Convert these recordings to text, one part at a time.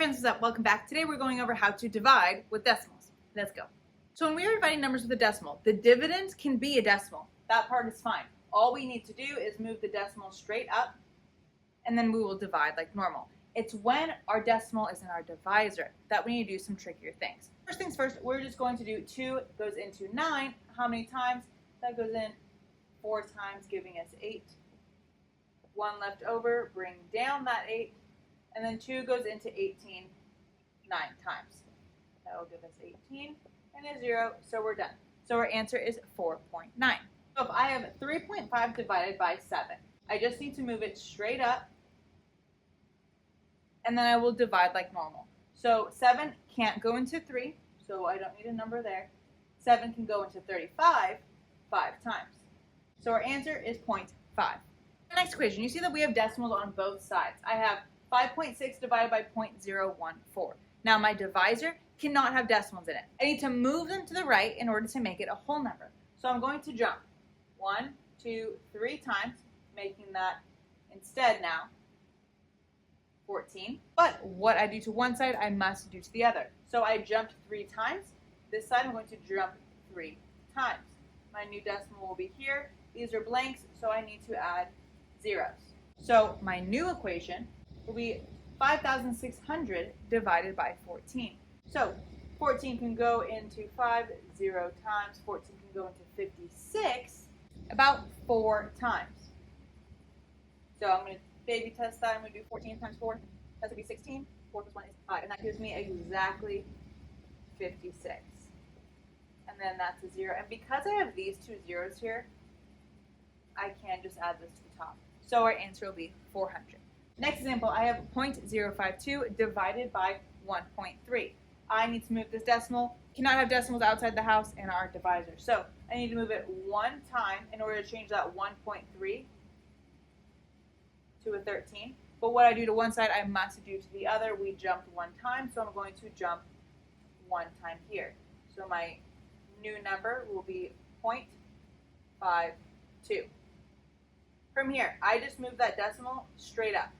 friends, what's up? Welcome back. Today we're going over how to divide with decimals. Let's go. So when we are dividing numbers with a decimal, the dividend can be a decimal. That part is fine. All we need to do is move the decimal straight up, and then we will divide like normal. It's when our decimal is in our divisor that we need to do some trickier things. First things first, we're just going to do 2 goes into 9. How many times? That goes in 4 times, giving us 8. 1 left over, bring down that 8. And then 2 goes into 18 9 times. That will give us 18 and a 0, so we're done. So our answer is 4.9. So if I have 3.5 divided by 7, I just need to move it straight up, and then I will divide like normal. So 7 can't go into 3, so I don't need a number there. 7 can go into 35 5 times. So our answer is 0.5. The next equation, you see that we have decimals on both sides. I have 5.6 divided by 0.014. Now my divisor cannot have decimals in it. I need to move them to the right in order to make it a whole number. So I'm going to jump 1, 2, 3 times, making that instead now 14. But what I do to one side, I must do to the other. So I jumped 3 times. This side I'm going to jump 3 times. My new decimal will be here. These are blanks, so I need to add zeros. So my new equation will be 5,600 divided by 14. So 14 can go into 5 0 times. 14 can go into 56 about 4 times. So I'm going to baby test that. I'm going to do 14 times 4. That's going to be 16. 4 plus 1 is 5. And that gives me exactly 56. And then that's a 0. And because I have these 2 zeros here, I can just add this to the top. So our answer will be 400. Next example, I have 0.052 divided by 1.3. I need to move this decimal. Cannot have decimals outside the house in our divisor. So I need to move it 1 time in order to change that 1.3 to a 13. But what I do to one side, I must do to the other. We jumped 1 time, so I'm going to jump 1 time here. So my new number will be 0.52. From here, I just move that decimal straight up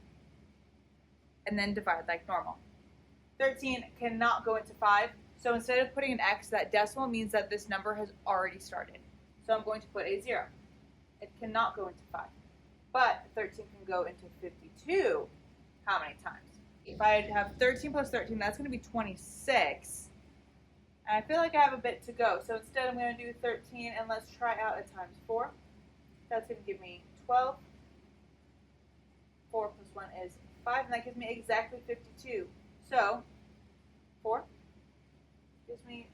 and then divide like normal. 13 cannot go into 5, so instead of putting an X, that decimal means that this number has already started. So I'm going to put a 0. It cannot go into 5. But 13 can go into 52 how many times? If I have 13 plus 13, that's going to be 26. And I feel like I have a bit to go. So instead I'm going to do 13, and let's try out a times 4. That's going to give me 12. 4 plus 1 is 5, and that gives me exactly 52. So 4 gives me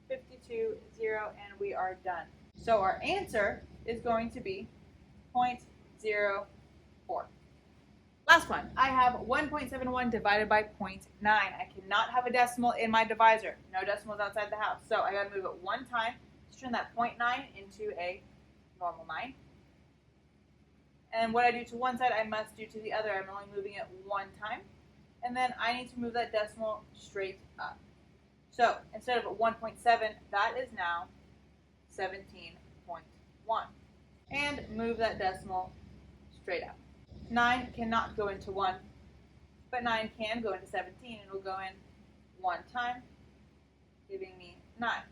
52, 0, and we are done. So our answer is going to be 0.04. Last one. I have 1.71 divided by 0.9. I cannot have a decimal in my divisor. No decimals outside the house. So I got to move it 1 time to turn that 0.9 into a normal 9. And what I do to one side, I must do to the other. I'm only moving it 1 time. And then I need to move that decimal straight up. So instead of 1.7, that is now 17.1. And move that decimal straight up. 9 cannot go into 1, but 9 can go into 17, and it will go in 1 time, giving me 9.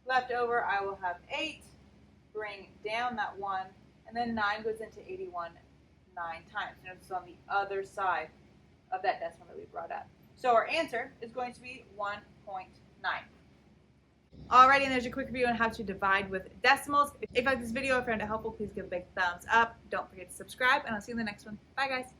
Left over, I will have 8, bring down that 1, and then 9 goes into 81 9 times. Notice it's on the other side of that decimal that we brought up. So our answer is going to be 1.9. Alrighty, and there's a quick review on how to divide with decimals. If you like this video or found it helpful, please give a big thumbs up. Don't forget to subscribe, and I'll see you in the next one. Bye, guys.